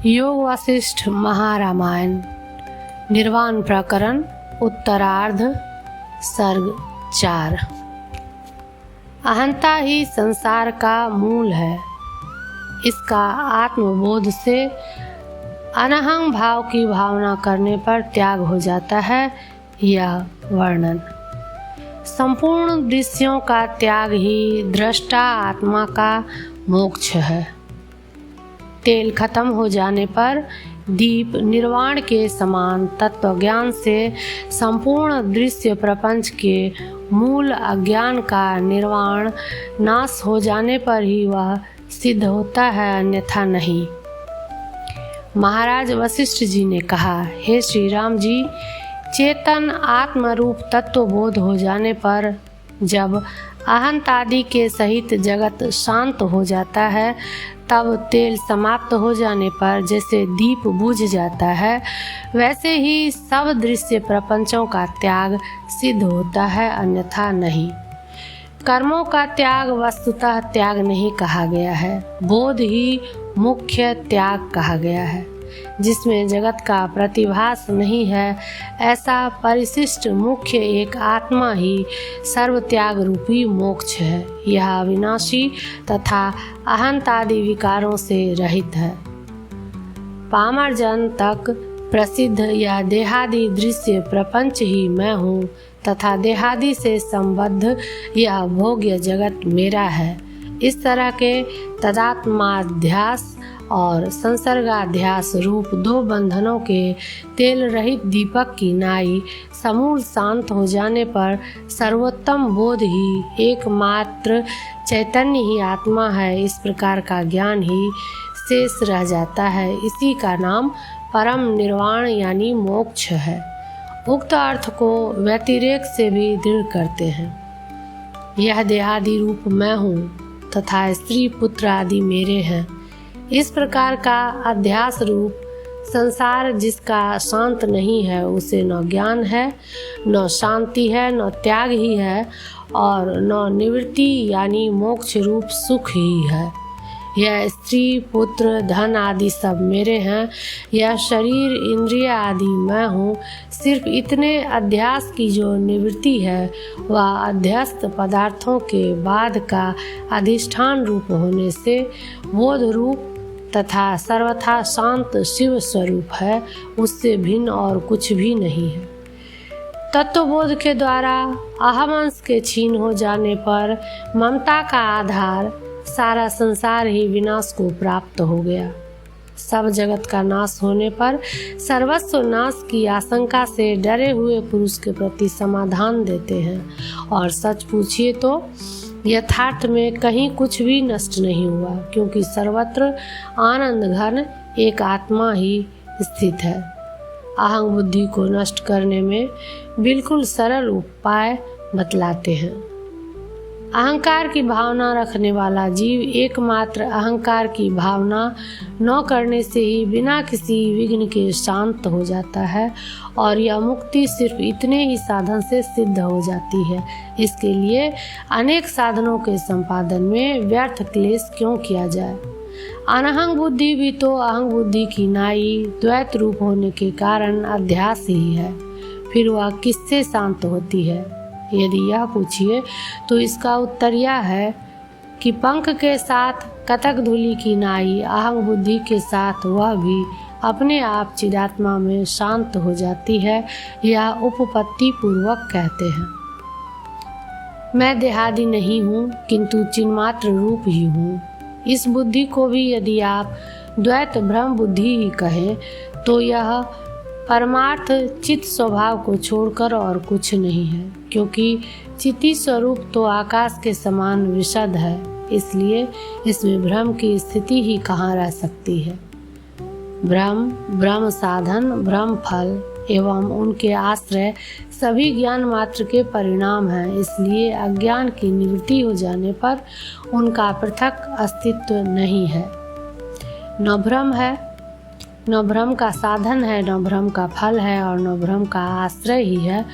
योग वशिष्ठ महारामायण निर्वाण प्रकरण उत्तरार्ध सर्ग 4। अहंता ही संसार का मूल है। इसका आत्मबोध से अनहं भाव की भावना करने पर त्याग हो जाता है। यह वर्णन संपूर्ण दृश्यों का त्याग ही दृष्टा आत्मा का मोक्ष है। तेल खत्म हो जाने पर दीप निर्वाण के समान तत्वज्ञान से संपूर्ण दृश्य प्रपंच के मूल अज्ञान का निर्वाण नाश हो जाने पर ही वह सिद्ध होता है, अन्यथा नहीं। महाराज वशिष्ठ जी ने कहा, हे श्री राम जी, चेतन आत्मरूप तत्वबोध हो जाने पर जब अहंतादि के सहित जगत शांत हो जाता है, तब तेल समाप्त हो जाने पर जैसे दीप बुझ जाता है, वैसे ही सब दृश्य प्रपंचों का त्याग सिद्ध होता है, अन्यथा नहीं। कर्मों का त्याग वस्तुतः त्याग नहीं कहा गया है, बोध ही मुख्य त्याग कहा गया है। जिसमें जगत का प्रतिभास नहीं है, ऐसा परिशिष्ट मुख्य एक आत्मा ही सर्व त्याग रूपी मोक्ष है। यह अविनाशी तथा अहंतादि विकारों से रहित है। पामर जन तक प्रसिद्ध यह देहादि दृश्य प्रपंच ही मैं हूँ तथा देहादि से संबद्ध यह भोग्य जगत मेरा है। इस तरह के तदात्माध्यास और संसर्गाध्यास रूप दो बंधनों के तेल रहित दीपक की नाई समूल शांत हो जाने पर सर्वोत्तम बोध ही एकमात्र चैतन्य ही आत्मा है, इस प्रकार का ज्ञान ही शेष रह जाता है। इसी का नाम परम निर्वाण यानी मोक्ष है। उक्त अर्थ को व्यतिरेक से भी दृढ़ करते हैं। यह देहादि रूप मैं हूँ तथा स्त्री पुत्र आदि मेरे हैं। इस प्रकार का अध्यास रूप संसार जिसका शांत नहीं है, उसे न ज्ञान है, न शांति है, न त्याग ही है और न निवृत्ति यानी मोक्ष रूप सुख ही है। यह स्त्री पुत्र धन आदि सब मेरे हैं। यह शरीर इंद्रिय आदि मैं हूँ। सिर्फ इतने अध्यास की जो निवृत्ति है, वह अध्यस्त पदार्थों के बाद का अधिष्ठान रूप होने से बोध रूप तथा सर्वथा शांत शिव स्वरूप है, उससे भिन्न और कुछ भी नहीं है। तत्वबोध के द्वारा अहमअंश के छीन हो जाने पर ममता का आधार सारा संसार ही विनाश को प्राप्त हो गया। सब जगत का नाश होने पर सर्वस्व नाश की आशंका से डरे हुए पुरुष के प्रति समाधान देते हैं। और सच पूछिए तो यथार्थ में कहीं कुछ भी नष्ट नहीं हुआ, क्योंकि सर्वत्र आनंद घन एक आत्मा ही स्थित है। अहंग बुद्धि को नष्ट करने में बिल्कुल सरल उपाय बतलाते हैं। अहंकार की भावना रखने वाला जीव एकमात्र अहंकार की भावना न करने से ही बिना किसी विघ्न के शांत हो जाता है, और यह मुक्ति सिर्फ इतने ही साधन से सिद्ध हो जाती है। इसके लिए अनेक साधनों के संपादन में व्यर्थ क्लेश क्यों किया जाए। अनहंग बुद्धि भी तो अहंग बुद्धि की नाई द्वैत रूप होने के कारण अध्यास ही है, फिर वह किससे शांत होती है। यदि यह पूछिए तो इसका उत्तर यह है कि पंख के साथ कतक धूलि की नाई अहंग बुद्धि के साथ वह भी अपने आप चिदात्मा में शांत हो जाती है। यह उपपत्ति पूर्वक कहते हैं। मैं देहादि नहीं हूँ, किंतु चिन्मात्र रूप ही हूँ। इस बुद्धि को भी यदि आप द्वैत भ्रम बुद्धि ही कहें, तो यह परमार्थ चित्त स्वभाव को छोड़कर और कुछ नहीं है, क्योंकि चित्ती स्वरूप तो आकाश के समान विशद है। इसलिए इसमें भ्रम की स्थिति ही कहाँ रह सकती है। ब्रह्म साधन, ब्रह्म फल एवं उनके आश्रय सभी ज्ञान मात्र के परिणाम हैं। इसलिए अज्ञान की निवृत्ति हो जाने पर उनका पृथक अस्तित्व नहीं है। न भ्रम है, न भ्रम का साधन है, न भ्रम का फल है और न भ्रम का आश्रय ही है,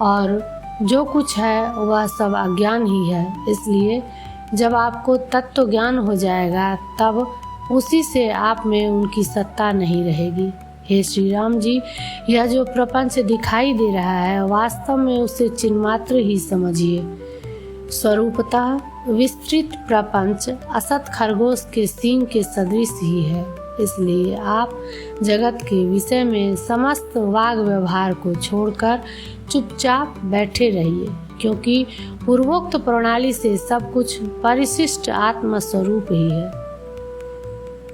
और जो कुछ है वह सब अज्ञान ही है। इसलिए जब आपको तत्व ज्ञान हो जाएगा, तब उसी से आप में उनकी सत्ता नहीं रहेगी। हे श्री राम जी, यह जो प्रपंच दिखाई दे रहा है वास्तव में उसे चिन्मात्र ही समझिए। स्वरूपतः विस्तृत प्रपंच असत खरगोश के सींग के सदृश ही है। इसलिए आप जगत के विषय में समस्त वाग व्यवहार को छोड़कर चुपचाप बैठे रहिए, क्योंकि पूर्वोक्त प्रणाली से सब कुछ परिशिष्ट आत्म स्वरूप ही है।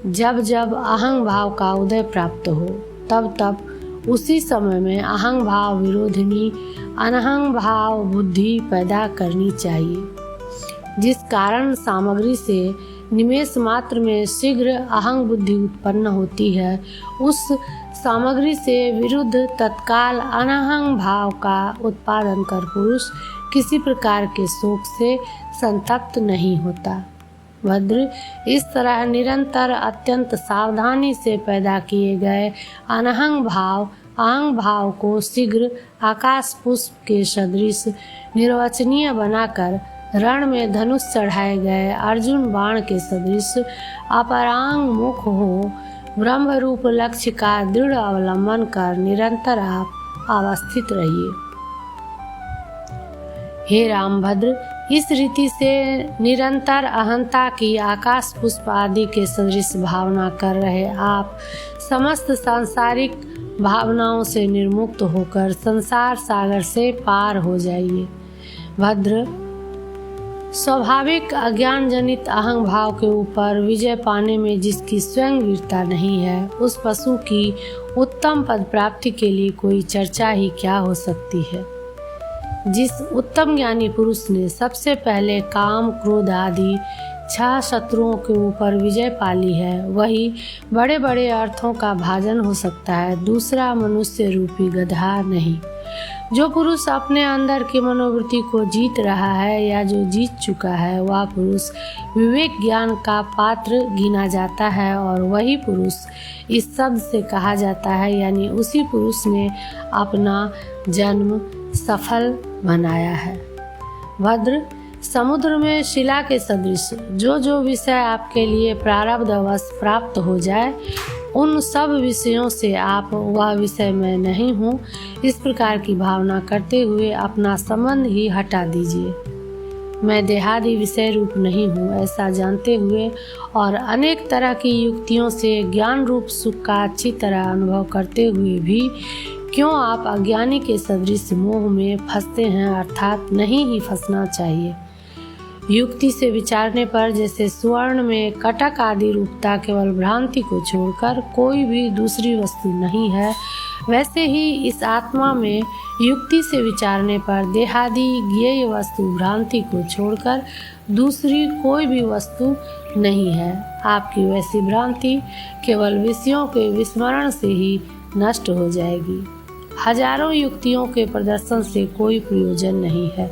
जब जब अहंग भाव का उदय प्राप्त हो तब तब उसी समय में अहंग भाव विरोधिनी अनहंग भाव बुद्धि पैदा करनी चाहिए, जिस कारण सामग्री से निमेष मात्र में शीघ्र अहंग बुद्धि उत्पन्न होती है। उस सामग्री से विरुद्ध तत्काल अनहंग भाव का उत्पादन कर पुरुष किसी प्रकार के शोक से संतप्त नहीं होता। भद्र, इस तरह निरंतर अत्यंत सावधानी से पैदा किए गए अनहंग भाव अहंग भाव को शीघ्र आकाश पुष्प के सदृश निर्वचनीय बनाकर रण में धनुष चढ़ाए गए अर्जुन बाण के सदृश अपरांग मुख हो ब्रह्म रूप लक्ष्य का दृढ़ अवलंबन कर निरंतर आप अवस्थित रहिए। हे रामभद्र, इस रीति से निरंतर अहंता की आकाश पुष्प आदि के सदृश भावना कर रहे आप समस्त सांसारिक भावनाओं से निर्मुक्त होकर संसार सागर से पार हो जाइए। भद्र, स्वाभाविक अज्ञान जनित अहंग भाव के ऊपर विजय पाने में जिसकी स्वयं वीरता नहीं है, उस पशु की उत्तम पद प्राप्ति के लिए कोई चर्चा ही क्या हो सकती है। जिस उत्तम ज्ञानी पुरुष ने सबसे पहले काम क्रोध आदि 6 शत्रुओं के ऊपर विजय पाली है, वही बड़े बड़े अर्थों का भाजन हो सकता है, दूसरा मनुष्य रूपी गधा नहीं। जो पुरुष अपने अंदर की मनोवृत्ति को जीत रहा है या जो जीत चुका है, वह पुरुष विवेक ज्ञान का पात्र गिना जाता है और वही पुरुष इस शब्द से कहा जाता है, यानी उसी पुरुष ने अपना जन्म सफल बनाया है। भद्र, समुद्र में शिला के सदृश जो विषय आपके लिए प्रारब्धवश प्राप्त हो जाए, उन सब विषयों से आप वह विषय मैं नहीं हूँ, इस प्रकार की भावना करते हुए अपना संबंध ही हटा दीजिए। मैं देहादि विषय रूप नहीं हूँ ऐसा जानते हुए और अनेक तरह की युक्तियों से ज्ञान रूप सुख का अच्छी तरह अनुभव करते हुए भी क्यों आप अज्ञानी के सदृश मोह में फंसते हैं, अर्थात नहीं ही फंसना चाहिए। युक्ति से विचारने पर जैसे स्वर्ण में कटक आदि रूपता केवल भ्रांति को छोड़कर कोई भी दूसरी वस्तु नहीं है, वैसे ही इस आत्मा में युक्ति से विचारने पर देहादि ज्ञेय वस्तु भ्रांति को छोड़कर दूसरी कोई भी वस्तु नहीं है। आपकी वैसी भ्रांति केवल विषयों के विस्मरण से ही नष्ट हो जाएगी। हजारों युक्तियों के प्रदर्शन से कोई प्रयोजन नहीं है।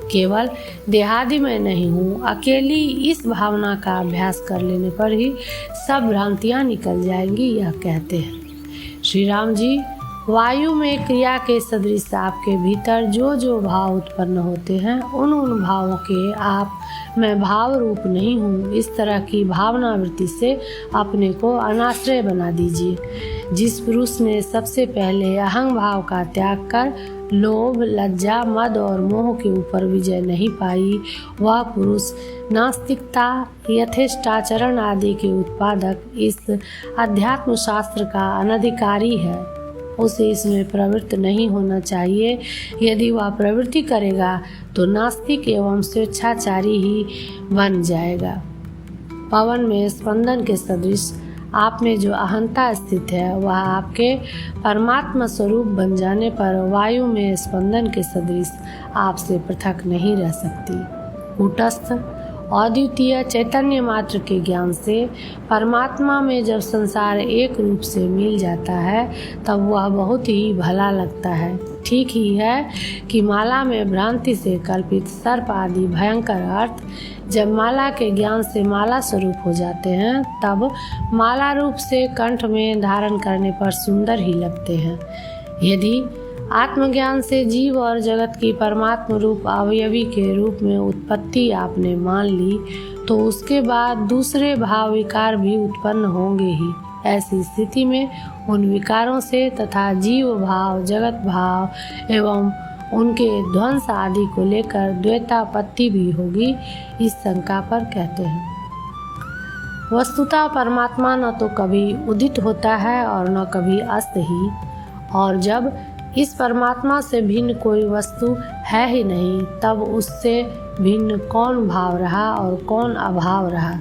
केवल देहादि में नहीं हूँ अकेली इस भावना का अभ्यास कर लेने पर ही सब भ्रांतियाँ निकल जाएंगी, यह कहते हैं। श्री राम जी, वायु में क्रिया के सदृश आपके भीतर जो भाव उत्पन्न होते हैं, उन भावों के आप मैं भाव रूप नहीं हूँ, इस तरह की भावना वृत्ति से अपने को अनाश्रय बना दीजिए। जिस पुरुष ने सबसे पहले अहंग भाव का त्याग कर लोभ, लज्जा, मद और मोह के ऊपर विजय नहीं पाई, वह पुरुष नास्तिकता, यथेष्टाचरण आदि के उत्पादक इस अध्यात्म शास्त्र का अनधिकारी है। उसे इसमें प्रवृत्त नहीं होना चाहिए। यदि वह प्रवृत्ति करेगा तो नास्तिक एवं स्वेच्छाचारी ही बन जाएगा। पवन में स्पंदन के सदृश आप में जो अहंता स्थित है, वह आपके परमात्मा स्वरूप बन जाने पर वायु में स्पंदन के सदृश आपसे पृथक नहीं रह सकती। कूटस्थ अद्वितीय चैतन्य मात्र के ज्ञान से परमात्मा में जब संसार एक रूप से मिल जाता है, तब वह बहुत ही भला लगता है। ठीक ही है कि माला में भ्रांति से कल्पित सर्प आदि भयंकर अर्थ जब माला के ज्ञान से माला स्वरूप हो जाते हैं, तब माला रूप से कंठ में धारण करने पर सुंदर ही लगते हैं। यदि आत्मज्ञान से जीव और जगत की परमात्म रूप अवयवी के रूप में उत्पत्ति आपने मान ली तो उसके बाद दूसरे भाव विकार भी उत्पन्न होंगे ही। ऐसी स्थिति में उन विकारों से तथा जीव भाव, जगत भाव एवं उनके ध्वंस आदि को लेकर द्वैतापत्ति भी होगी। इस शंका पर कहते हैं, वस्तुतः परमात्मा न तो कभी उदित होता है और न कभी अस्त ही, और जब इस परमात्मा से भिन्न कोई वस्तु है ही नहीं, तब उससे भिन्न कौन भाव रहा और कौन अभाव रहा।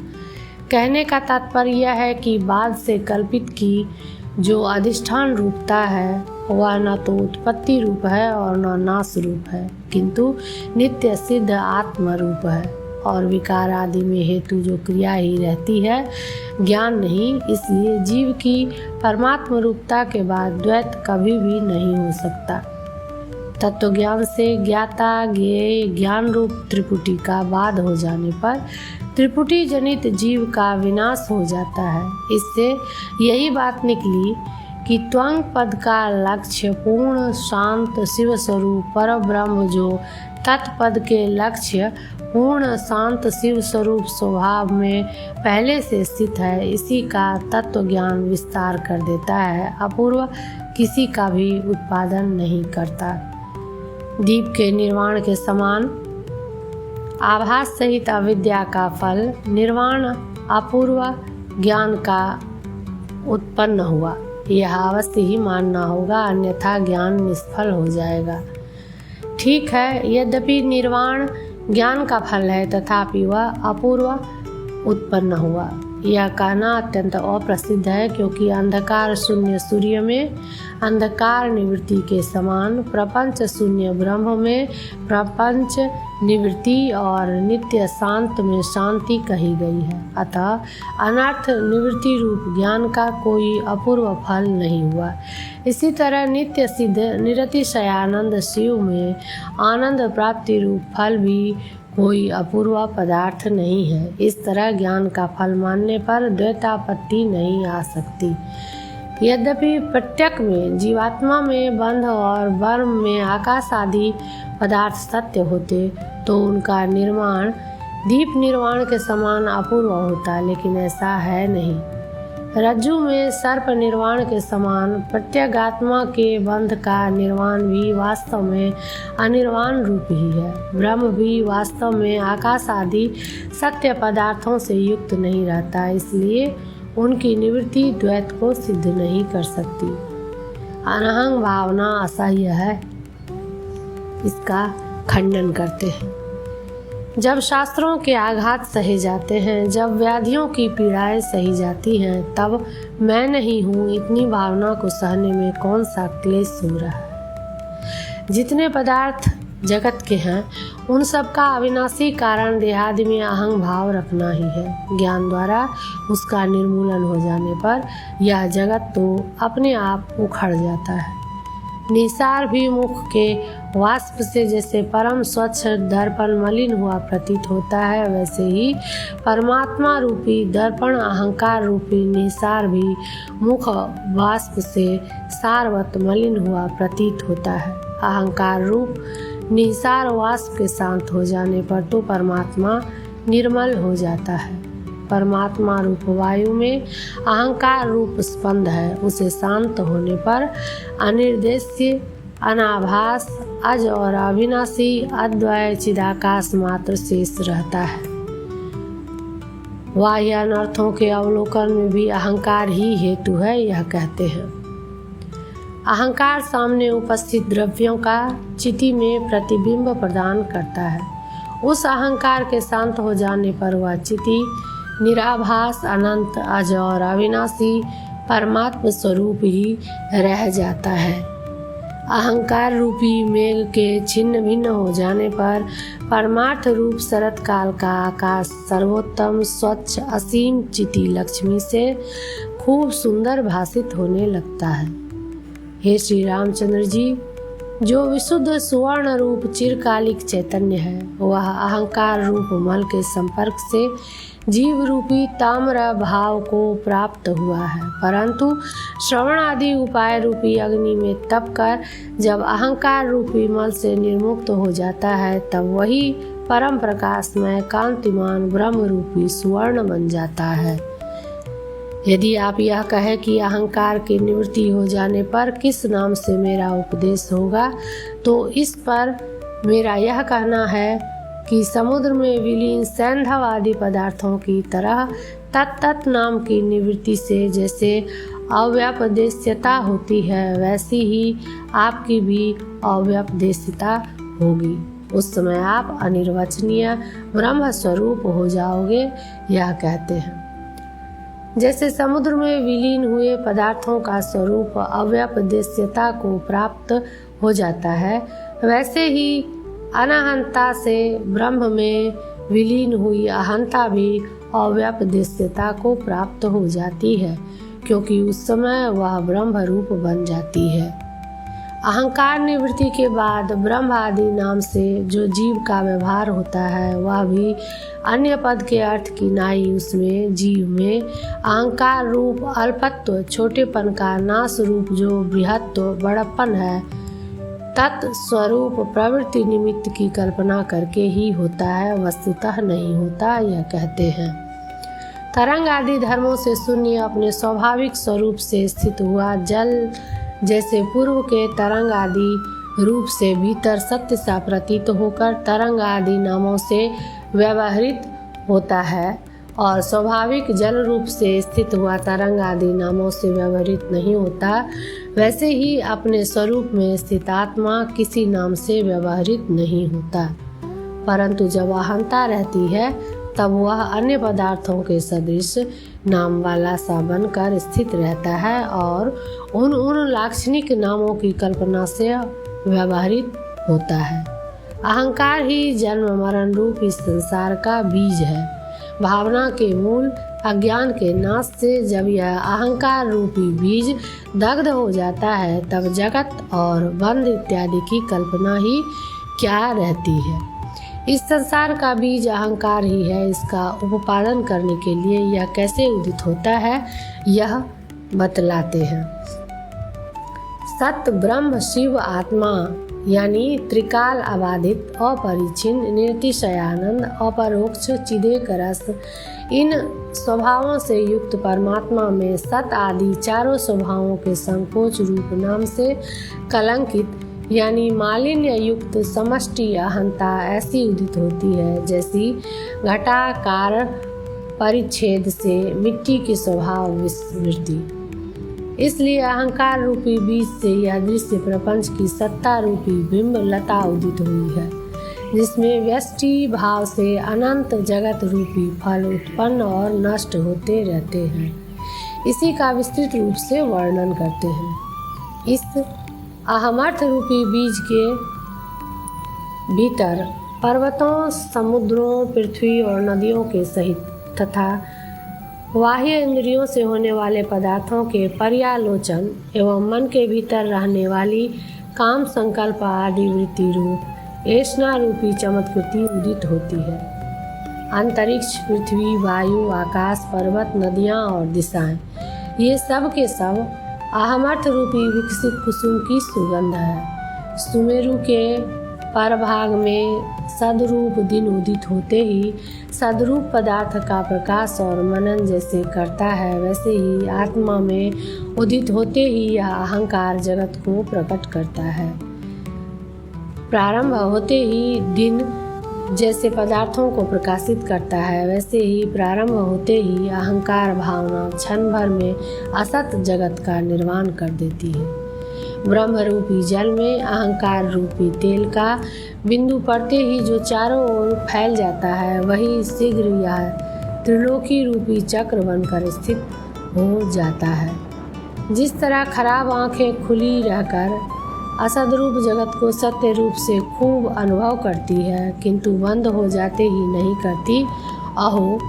कहने का तात्पर्य यह है कि बाद से कल्पित की जो अधिष्ठान रूपता है वह न तो उत्पत्ति रूप है और न नाश रूप है, किंतु नित्य सिद्ध आत्म रूप है, और विकार आदि में हेतु जो क्रिया ही रहती है, ज्ञान नहीं। इसलिए जीव की परमात्म रूपता के बाद द्वैत कभी भी नहीं हो सकता। तत्व ज्ञान से ज्ञाता ज्ञेय ज्ञान रूप त्रिपुटी का बाध हो जाने पर त्रिपुटी जनित जीव का विनाश हो जाता है। इससे यही बात निकली कि त्वंग पद का लक्ष्य पूर्ण शांत शिव स्वरूप पर ब्रह्म, जो तत्पद के लक्ष्य पूर्ण शांत शिव स्वरूप स्वभाव में पहले से स्थित है, इसी का तत्व ज्ञान विस्तार कर देता है, अपूर्व किसी का भी उत्पादन नहीं करता। दीप के निर्वाण के समान आभास सहित अविद्या का फल निर्वाण अपूर्व ज्ञान का उत्पन्न हुआ, यह अवश्य ही मानना होगा, अन्यथा ज्ञान निष्फल हो जाएगा। ठीक है, यद्यपि निर्वाण ज्ञान का फल है, तथापि वह अपूर्व उत्पन्न हुआ। यह कहना अत्यंत अप्रसिद्ध है, क्योंकि अंधकार शून्य सूर्य में अंधकार निवृत्ति के समान प्रपंच शून्य ब्रह्म में प्रपंच निवृत्ति और नित्य शांत में शांति कही गई है। अतः अनर्थ निवृत्ति रूप ज्ञान का कोई अपूर्व फल नहीं हुआ। इसी तरह नित्य सिद्ध निरतिशयानंद शिव में आनंद प्राप्ति रूप फल भी कोई अपूर्व पदार्थ नहीं है। इस तरह ज्ञान का फल मानने पर द्वैतापत्ति नहीं आ सकती। यद्यपि प्रत्यक में जीवात्मा में बंध और वर्म में आकाश आदि पदार्थ सत्य होते तो उनका निर्माण दीप निर्वाण के समान अपूर्व होता, लेकिन ऐसा है नहीं। रज्जु में सर्प निर्वाण के समान प्रत्यगात्मा के बंध का निर्वाण भी वास्तव में अनिर्वाण रूप ही है। ब्रह्म भी वास्तव में आकाश आदि सत्य पदार्थों से युक्त नहीं रहता, इसलिए उनकी निवृत्ति द्वैत को सिद्ध नहीं कर सकती। अनहंग भावना असह्य है, इसका खंडन करते हैं। जब शास्त्रों के आघात सहे जाते हैं, जब व्याधियों की पीड़ाएं सही जाती हैं, तब मैं नहीं हूँ इतनी भावना को सहने में कौन सा क्लेश हो रहा है। जितने पदार्थ जगत के हैं उन सब का अविनाशी कारण देहादि में अहंग भाव रखना ही है। ज्ञान द्वारा उसका निर्मूलन हो जाने पर यह जगत तो अपने आप उखड़ जाता है। निसार भी मुख के वाष्प से जैसे परम स्वच्छ दर्पण मलिन हुआ प्रतीत होता है, वैसे ही परमात्मा रूपी दर्पण अहंकार रूपी निसार भी मुख वाष्प से सारवत मलिन हुआ प्रतीत होता है। अहंकार रूप निसार वाष्प के शांत हो जाने पर तो परमात्मा निर्मल हो जाता है। परमात्मा रूप वायु में अहंकार रूप स्पंद है, उसे शांत होने पर अनिर्देश्य अनाभास अज और अविनाशी अद्वय चिदाकाश मात्र शेष रहता है। बाह्य अनर्थों के अवलोकन में भी अहंकार ही हेतु है, यह कहते हैं। अहंकार सामने उपस्थित द्रव्यों का चिति में प्रतिबिंब प्रदान करता है। उस अहंकार के शांत हो जाने पर वह चिति निराभास अनंत अज और अविनाशी परमात्म स्वरूप ही रह जाता है। अहंकार रूपी मेघ के छिन्न भिन्न हो जाने पर परमार्थ रूप शरत काल का आकाश सर्वोत्तम स्वच्छ असीम चिति लक्ष्मी से खूब सुंदर भासित होने लगता है। हे श्री रामचंद्र जी, जो विशुद्ध सुवर्ण रूप चिरकालिक चैतन्य है, वह अहंकार रूप मल के संपर्क से जीव रूपी ताम्र भाव को प्राप्त हुआ है, परंतु श्रवण आदि उपाय रूपी अग्नि में तप कर जब अहंकार रूपी मल से निर्मुक्त हो जाता है, तब वही परम प्रकाशमय कांतिमान ब्रह्म रूपी सुवर्ण बन जाता है। यदि आप यह कहें कि अहंकार की निवृत्ति हो जाने पर किस नाम से मेरा उपदेश होगा, तो इस पर मेरा यह कहना है कि समुद्र में विलीन सैंधव आदि पदार्थों की तरह तत्त नाम की निवृत्ति से जैसे अव्यपदेश्यता होती है, वैसी ही आपकी भी अव्यपदेशिता होगी। उस समय आप अनिर्वचनीय ब्रह्म स्वरूप हो जाओगे। यह कहते हैं जैसे समुद्र में विलीन हुए पदार्थों का स्वरूप अव्यपदेश्यता को प्राप्त हो जाता है, वैसे ही अनहंता से ब्रह्म में विलीन हुई अहंता भी अव्यपदेश्यता को प्राप्त हो जाती है, क्योंकि उस समय वह ब्रह्म रूप बन जाती है। अहंकार निवृत्ति के बाद ब्रह्म आदि नाम से जो जीव का व्यवहार होता है, वह भी अन्य पद के अर्थ की नाई उसमें जीव में अहंकार रूप अल्पत्व, छोटेपन का नाश रूप जो बृहत्व, बड़प्पन है, तत्स्वरूप प्रवृत्ति निमित्त की कल्पना करके ही होता है, वस्तुतः नहीं होता। यह कहते हैं तरंग आदि धर्मों से शून्य अपने स्वाभाविक स्वरूप से स्थित हुआ जल जैसे पूर्व के तरंग आदि रूप से भीतर सत्य सा प्रतीत होकर तरंग आदि नामों से व्यवहृत होता है, और स्वाभाविक जल रूप से स्थित हुआ तरंग आदि नामों से व्यवहृत नहीं होता, वैसे ही अपने स्वरूप में स्थित आत्मा किसी नाम से व्यवहृत नहीं होता, परंतु जब अहंता रहती है तब वह अन्य पदार्थों के सदृश नाम वाला सा बनकर स्थित रहता है और उन लाक्षणिक नामों की कल्पना से व्यवहृत होता है। अहंकार ही जन्म मरण रूप इस संसार का बीज है। भावना के मूल अज्ञान के नाश से जब यह अहंकार रूपी बीज दग्ध हो जाता है, तब जगत और बंध इत्यादि की कल्पना ही क्या रहती है। इस संसार का बीज अहंकार ही है। इसका उपादान करने के लिए यह कैसे उदित होता है, यह बतलाते हैं। सत्य ब्रह्म शिव आत्मा यानी त्रिकाल अबाधित, अपरिच्छिन्न, निर्तिशयानंद, अपरोक्ष, चिदेक रस, इन स्वभावों से युक्त परमात्मा में सत आदि चारों स्वभावों के संकोच रूप नाम से कलंकित यानी मालिन्य युक्त समष्टि अहंता ऐसी उदित होती है, जैसी घटाकार परिच्छेद से मिट्टी के स्वभाव विस्मृति। इसलिए अहंकार रूपी बीज से यह दृश्य प्रपंच की सत्ता रूपी बिंब लता उदित हुई है, जिसमें व्यष्टि भाव से अनंत जगत रूपी फल उत्पन्न और नष्ट होते रहते हैं। इसी का विस्तृत रूप से वर्णन करते हैं। इस अहमर्थ रूपी बीज के भीतर पर्वतों, समुद्रों, पृथ्वी और नदियों के सहित तथा बाह्य इंद्रियों से होने वाले पदार्थों के पर्यालोचन एवं मन के भीतर रहने वाली काम संकल्प आदि वृत्ति रूप ऐष्णा रूपी चमत्कृति उदित होती है। अंतरिक्ष, पृथ्वी, वायु, आकाश, पर्वत, नदियाँ और दिशाएं, ये सब के सब अहमर्थ रूपी विकसित कुसुम की सुगंध है। सुमेरु के परभाग में सदरूप दिन उदित होते ही सदरूप पदार्थ का प्रकाश और मनन जैसे करता है, वैसे ही आत्मा में उदित होते ही यह अहंकार जगत को प्रकट करता है। प्रारंभ होते ही दिन जैसे पदार्थों को प्रकाशित करता है, वैसे ही प्रारंभ होते ही अहंकार भावना क्षण भर में असत जगत का निर्माण कर देती है। ब्रह्म रूपी जल में अहंकार रूपी तेल का बिंदु पड़ते ही जो चारों ओर फैल जाता है, वही शीघ्र यह त्रिलोकी रूपी चक्र बनकर स्थित हो जाता है। जिस तरह खराब आंखें खुली रहकर असदरूप जगत को सत्य रूप से खूब अनुभव करती है, किंतु बंद हो जाते ही नहीं करती, अहो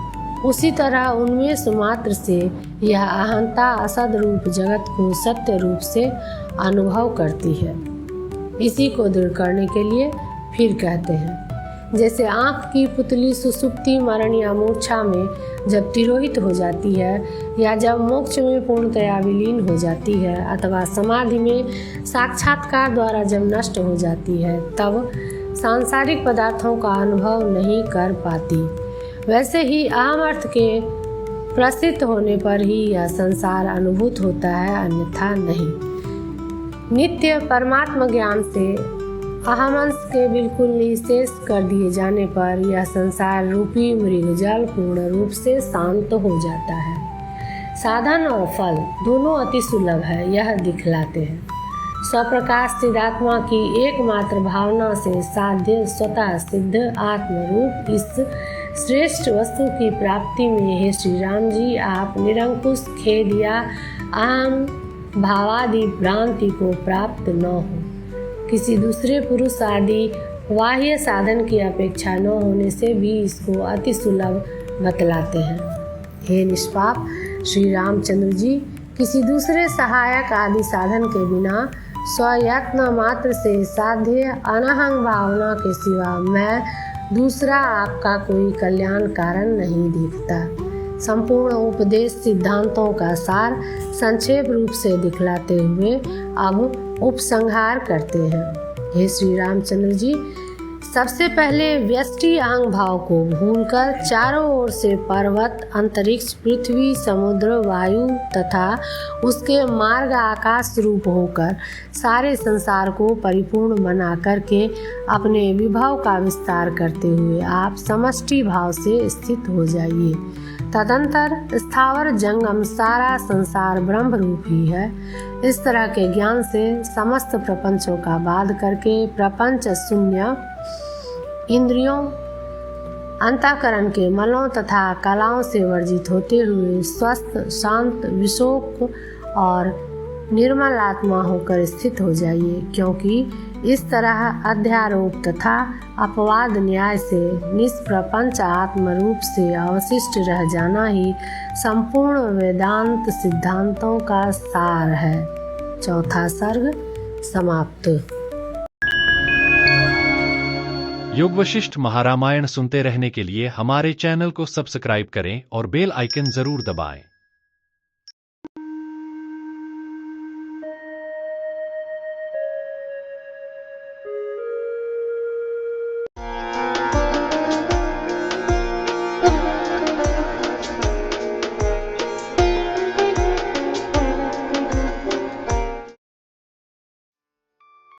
उसी तरह उनमें सुमात्र से यह अहंता असद रूप जगत को सत्य रूप से अनुभव करती है। इसी को दृढ़ करने के लिए फिर कहते हैं, जैसे आँख की पुतली सुसुप्ति मरण या मूर्छा में जब तिरोहित हो जाती है, या जब मोक्ष में पूर्णतया विलीन हो जाती है, अथवा समाधि में साक्षात्कार द्वारा जब नष्ट हो जाती है, तब सांसारिक पदार्थों का अनुभव नहीं कर पाती। वैसे ही अहम अर्थ के प्रसिद्ध होने पर ही यह संसार अनुभूत होता है, अन्यथा नहीं। नित्य परमात्मा ज्ञान से अहमअंश के बिल्कुल निःशेष कर दिए जाने पर यह संसार रूपी मृगजल पूर्ण रूप से शांत हो जाता है। साधन और फल दोनों अति सुलभ है, यह दिखलाते हैं। स्वप्रकाश सिद्धात्मा की एकमात्र भावना से साध्य स्वतः सिद्ध आत्मरूप इस श्रेष्ठ वस्तु की प्राप्ति में हे श्री राम जी आप निरंकुश खेद या अहम भावादि भ्रांति को प्राप्त न हो। किसी दूसरे पुरुष आदि बाह्य साधन की अपेक्षा न होने से भी इसको अति सुलभ बतलाते हैं। हे निष्पाप श्री रामचंद्र जी, किसी दूसरे सहायक आदि साधन के बिना स्वयत्न मात्र से साध्य अनहंग भावना के सिवा मैं दूसरा आपका कोई कल्याण कारण नहीं देखता। संपूर्ण उपदेश सिद्धांतों का सार संक्षेप रूप से दिखलाते हुए अब उपसंहार करते हैं। हे श्री रामचंद्र जी, सबसे पहले व्यष्टि अहंग भाव को भूलकर चारों ओर से पर्वत, अंतरिक्ष, पृथ्वी, समुद्र, वायु तथा उसके मार्ग आकाश रूप होकर सारे संसार को परिपूर्ण बना करके अपने विभव का विस्तार करते हुए आप समष्टि भाव से स्थित हो जाइए। तदंतर स्थावर जंगम सारा संसार ब्रह्म रूप ही है। इस तरह के ज्ञान से समस्त प्रपंचों का बाध करके प्रपंच शून्य इंद्रियों, अंतःकरण के मलों तथा कलाओं से वर्जित होते हुए स्वस्थ, शांत, विशोक और निर्मल आत्मा होकर स्थित हो जाइए, क्योंकि इस तरह अध्यारोप तथा अपवाद न्याय से निष्प्रपंच आत्मरूप से अवशिष्ट रह जाना ही संपूर्ण वेदांत सिद्धांतों का सार है। चौथा सर्ग समाप्त। योग वशिष्ठ महारामायण सुनते रहने के लिए हमारे चैनल को सब्सक्राइब करें और बेल आइकन जरूर दबाएं।